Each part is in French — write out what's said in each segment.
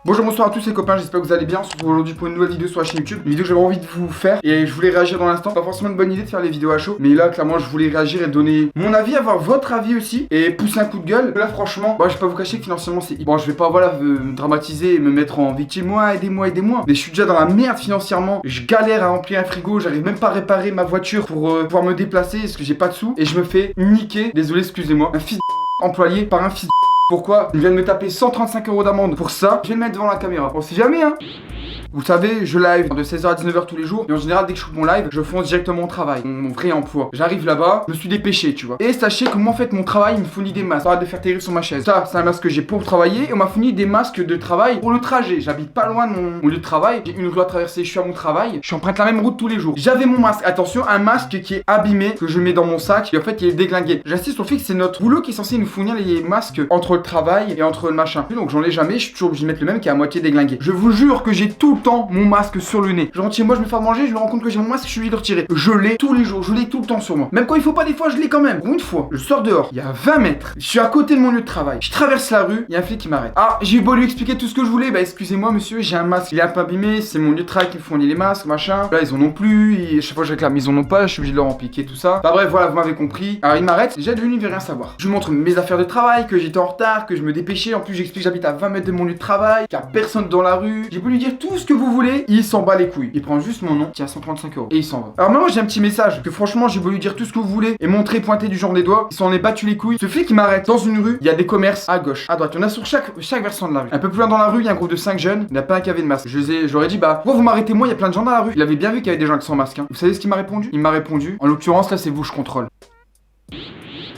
Bonjour, bonsoir à tous les copains, j'espère que vous allez bien. On se retrouve aujourd'hui pour une nouvelle vidéo sur la chaîne YouTube. Une vidéo que j'avais envie de vous faire et je voulais réagir dans l'instant. Pas forcément une bonne idée de faire les vidéos à chaud, mais là clairement je voulais réagir et donner mon avis, avoir votre avis aussi et pousser un coup de gueule. Là franchement, je vais pas vous cacher que financièrement c'est... Bon, je vais pas me dramatiser et me mettre en victime. Moi, aidez-moi. Mais je suis déjà dans la merde financièrement. Je galère à remplir un frigo, j'arrive même pas à réparer ma voiture pour pouvoir me déplacer parce que j'ai pas de sous. Et je me fais niquer, désolé, excusez-moi, un fils de employé par un fils de... Pourquoi il vient de me taper 135 € d'amende pour ça? Je vais le mettre devant la caméra. On sait jamais, hein. Vous savez, je live de 16h à 19h tous les jours. Et en général, dès que je coupe mon live, je fonce directement au travail, mon vrai emploi. J'arrive là-bas, je me suis dépêché, tu vois. Et sachez que moi, en fait, mon travail, il me fournit des masques. Arrête de faire terrible sur ma chaise. Ça, c'est un masque que j'ai pour travailler. Et on m'a fourni des masques de travail pour le trajet. J'habite pas loin de mon lieu de travail. J'ai une rue à traverser, je suis à mon travail. Je emprunte la même route tous les jours. J'avais mon masque. Attention, un masque qui est abîmé, que je mets dans mon sac. Et en fait, il est déglingué. J'insiste sur le fait que c'est notre boulot qui est censé nous fournir les masques entre le travail et entre le machin. Donc j'en ai jamais, je suis toujours obligé de mettre le même qui est à moitié déglingué. Je vous jure que j'ai tout le temps mon masque sur le nez. Je rentre chez moi, je me fais manger, je me rends compte que j'ai mon masque, je suis obligé de le retirer. Je l'ai tous les jours, je l'ai tout le temps sur moi. Même quand il faut pas, des fois, je l'ai quand même. Ou une fois, je sors dehors, il y a 20 mètres. Je suis à côté de mon lieu de travail. Je traverse la rue, il y a un flic qui m'arrête. Ah, j'ai eu beau lui expliquer tout ce que je voulais. Bah, excusez-moi, monsieur, j'ai un masque, il est un peu abîmé, c'est mon lieu de travail qui me fournit les masques, machin. Là, ils en ont plus. Et chaque fois que je réclame, ils en ont pas, je suis obligé de leur en piquer, tout ça. Bah, bref, voilà, vous m'avez compris. Alors, il m'arrête, j'ai devenu, il veut rien savoir. Je lui montre mes affaires de travail, que j'étais en retard, que je me dépêchais. En plus, j'explique, j'habite à 20 mètres de mon lieu de travail, qu'il y a personne dans la rue. J'ai pu lui dire tout ce que vous voulez, il s'en bat les couilles. Il prend juste mon nom qui a 135 € et il s'en va. Alors moi j'ai un petit message que franchement j'ai voulu dire tout ce que vous voulez et montrer, pointer du genre des doigts. Il s'en est battu les couilles. Ce flic qui m'arrête dans une rue, il y a des commerces à gauche, à droite. Il y en a sur chaque versant de la rue. Un peu plus loin dans la rue, il y a un groupe de 5 jeunes. Il n'y a pas un qui avait de masque. J'aurais dit pourquoi vous m'arrêtez moi, il y a plein de gens dans la rue. Il avait bien vu qu'il y avait des gens avec sans masque. Hein. Vous savez ce qu'il m'a répondu? Il m'a répondu, en l'occurrence là c'est vous je contrôle.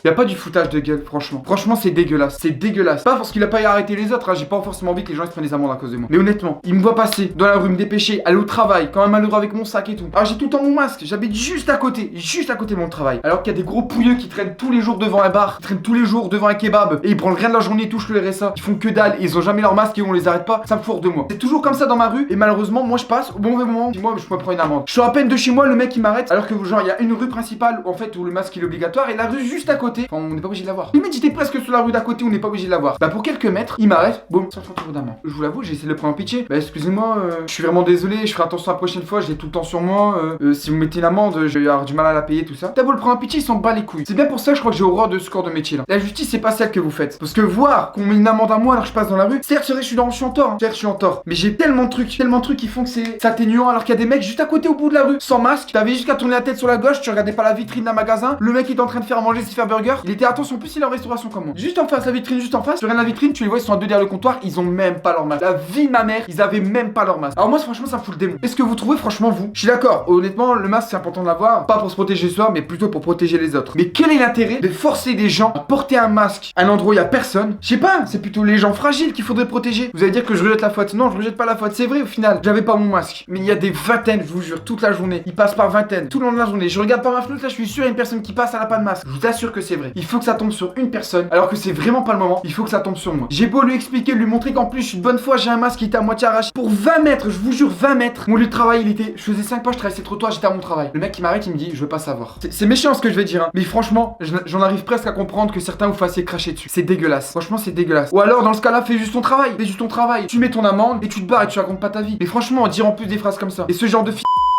Y'a pas du foutage de gueule, franchement. Franchement, c'est dégueulasse. C'est dégueulasse. Pas parce qu'il a pas arrêté les autres, hein. J'ai pas forcément envie que les gens se prennent des amendes à cause de moi. Mais honnêtement, il me voit passer dans la rue, me dépêcher, aller au travail, quand même malheureux avec mon sac et tout. Alors j'ai tout le temps mon masque. J'habite juste à côté de mon travail. Alors qu'il y a des gros pouilleux qui traînent tous les jours devant un bar, qui traînent tous les jours devant un kebab, et ils prennent rien de la journée, ils touchent le RSA. Ils font que dalle, ils ont jamais leur masque et on les arrête pas. Ça me fout de moi. C'est toujours comme ça dans ma rue, et malheureusement, moi je passe au bon moment. Puis moi, je me prends une amende. Je suis à peine de chez moi, le mec il m'arrête, alors que genre il y a une rue principale en fait où le masque il est obligatoire et la rue juste à côté. Enfin, on n'est pas obligé de l'avoir. Limite j'étais presque sur la rue d'à côté, on n'est pas obligé de l'avoir. Bah pour quelques mètres, il m'arrête, boum, 130 € d'amende. Je vous l'avoue, j'ai essayé de le prendre en pitié. Bah excusez-moi, je suis vraiment désolé, je ferai attention la prochaine fois, je l'ai tout le temps sur moi. Si vous mettez une amende, je vais avoir du mal à la payer, tout ça. T'as beau le prendre en pitié, ils s'en bat les couilles. C'est bien pour ça que je crois que j'ai horreur de ce corps de métier là. La justice, c'est pas celle que vous faites. Parce que voir qu'on met une amende à moi alors que je passe dans la rue, certes, je suis en tort, hein. Certes, je suis en tort. Mais j'ai tellement de trucs qui font que c'est atténuant alors qu'il y a des mecs juste à côté au bout de la rue, sans masque. T'avais juste qu'à tourner la tête sur la gauche, tu regardais pas la vitrine d'un magasin. Le mec est en train de faire manger, se faire burger. Il était attention, en plus il est en restauration comme moi. Juste en face, la vitrine juste en face, tu regardes la vitrine, tu les vois, ils sont à deux derrière le comptoir, ils ont même pas leur masque. La vie de ma mère, ils avaient même pas leur masque. Alors moi franchement ça me fout le démon. Est-ce que vous trouvez franchement vous? Je suis d'accord, honnêtement le masque c'est important de l'avoir, pas pour se protéger soi mais plutôt pour protéger les autres. Mais quel est l'intérêt de forcer des gens à porter un masque à un endroit où il y a personne? Je sais pas, c'est plutôt les gens fragiles qu'il faudrait protéger. Vous allez dire que je rejette la faute. Non, je rejette pas la faute, c'est vrai au final. J'avais pas mon masque. Mais il y a des vingtaines, je vous jure, toute la journée. Ils passent par vingtaines, tout le long de la journée. Je regarde par ma fenêtre là, je suis sûr il y a une personne qui passe, elle a pas de masque. Je vous assure que c'est vrai. Il faut que ça tombe sur une personne alors que c'est vraiment pas le moment. Il faut que ça tombe sur moi. J'ai beau lui expliquer, lui montrer qu'en plus je suis de bonne foi, j'ai un masque qui était à moitié arraché. Pour 20 mètres, je vous jure 20 mètres. Mon lieu de travail il était, je faisais 5 pas, je traversais le trottoir, j'étais à mon travail. Le mec qui m'arrête, il me dit je veux pas savoir. C'est méchant ce que je vais dire hein. Mais franchement, j'en arrive presque à comprendre que certains vous fassiez cracher dessus. C'est dégueulasse. Franchement c'est dégueulasse. Ou alors dans ce cas-là, fais juste ton travail. Fais juste ton travail. Tu mets ton amende et tu te barres et tu racontes pas ta vie. Mais franchement, dire en plus des phrases comme ça. Et ce genre de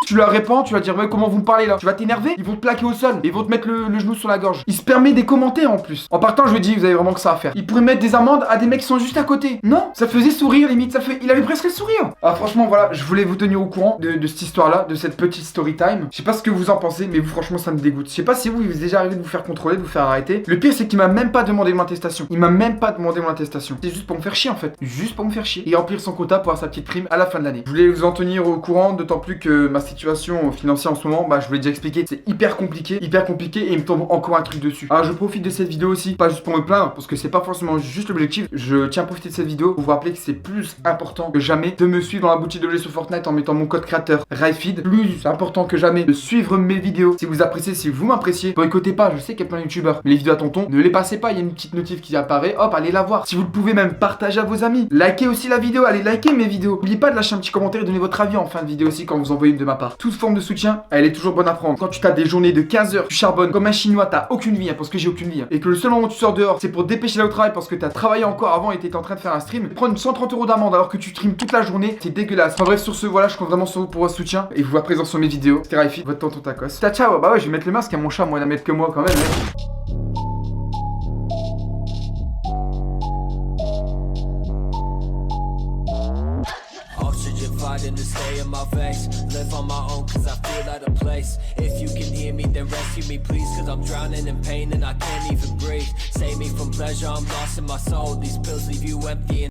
tu leur réponds, tu vas dire ouais comment vous me parlez là. Tu vas t'énerver, ils vont te plaquer au sol, ils vont te mettre le genou sur la gorge. Il se permet des commentaires en plus. En partant je lui dis vous avez vraiment que ça à faire. Il pourrait mettre des amendes à des mecs qui sont juste à côté. Non, ça faisait sourire limite, il avait presque le sourire. Alors franchement voilà, je voulais vous tenir au courant de cette histoire là, de cette petite story time. Je sais pas ce que vous en pensez, mais vous franchement ça me dégoûte. Je sais pas si vous il est déjà arrivé de vous faire contrôler, de vous faire arrêter. Le pire c'est qu'il m'a même pas demandé mon attestation. Il m'a même pas demandé mon attestation. C'est juste pour me faire chier en fait. Juste pour me faire chier. Et remplir son quota pour avoir sa petite prime à la fin de l'année. Je voulais vous en tenir au courant, d'autant plus que ma situation financière en ce moment, je vous l'ai déjà expliqué, c'est hyper compliqué et il me tombe encore un truc dessus. Alors je profite de cette vidéo aussi, pas juste pour me plaindre, parce que c'est pas forcément juste l'objectif. Je tiens à profiter de cette vidéo pour vous rappeler que c'est plus important que jamais de me suivre dans la boutique de jeux sur Fortnite en mettant mon code créateur RYFEED. Plus important que jamais de suivre mes vidéos. Si vous appréciez, si vous m'appréciez, boycottez pas, je sais qu'il y a plein de youtubeurs, mais les vidéos à tonton, ne les passez pas, il y a une petite notif qui apparaît, hop, allez la voir. Si vous le pouvez même, partagez à vos amis, likez aussi la vidéo, allez liker mes vidéos. N'oubliez pas de lâcher un petit commentaire et donner votre avis en fin de vidéo aussi quand vous envoyez une de ma part. part. Toute forme de soutien, elle est toujours bonne à prendre. Quand tu as des journées de 15 heures, tu charbonnes comme un chinois, t'as aucune vie, hein, parce que j'ai aucune vie, hein, et que le seul moment où tu sors dehors, c'est pour dépêcher là au travail parce que t'as travaillé encore avant et t'étais en train de faire un stream, prendre 130 € d'amende alors que tu streams toute la journée, c'est dégueulasse. Enfin bref, sur ce, voilà, je compte vraiment sur vous pour votre soutien et vous vois présent sur mes vidéos. C'était Raifi, votre tonton tacos. Ciao, ciao. Bah ouais, je vais mettre le masque à mon chat, moi, il en a mettre que moi quand même, hein. Fighting to stay in my face. Live on my own cause I feel out of place. If you can hear me then rescue me please, cause I'm drowning in pain and I can't even breathe. Save me from pleasure, I'm lost in my soul. These pills leave you empty and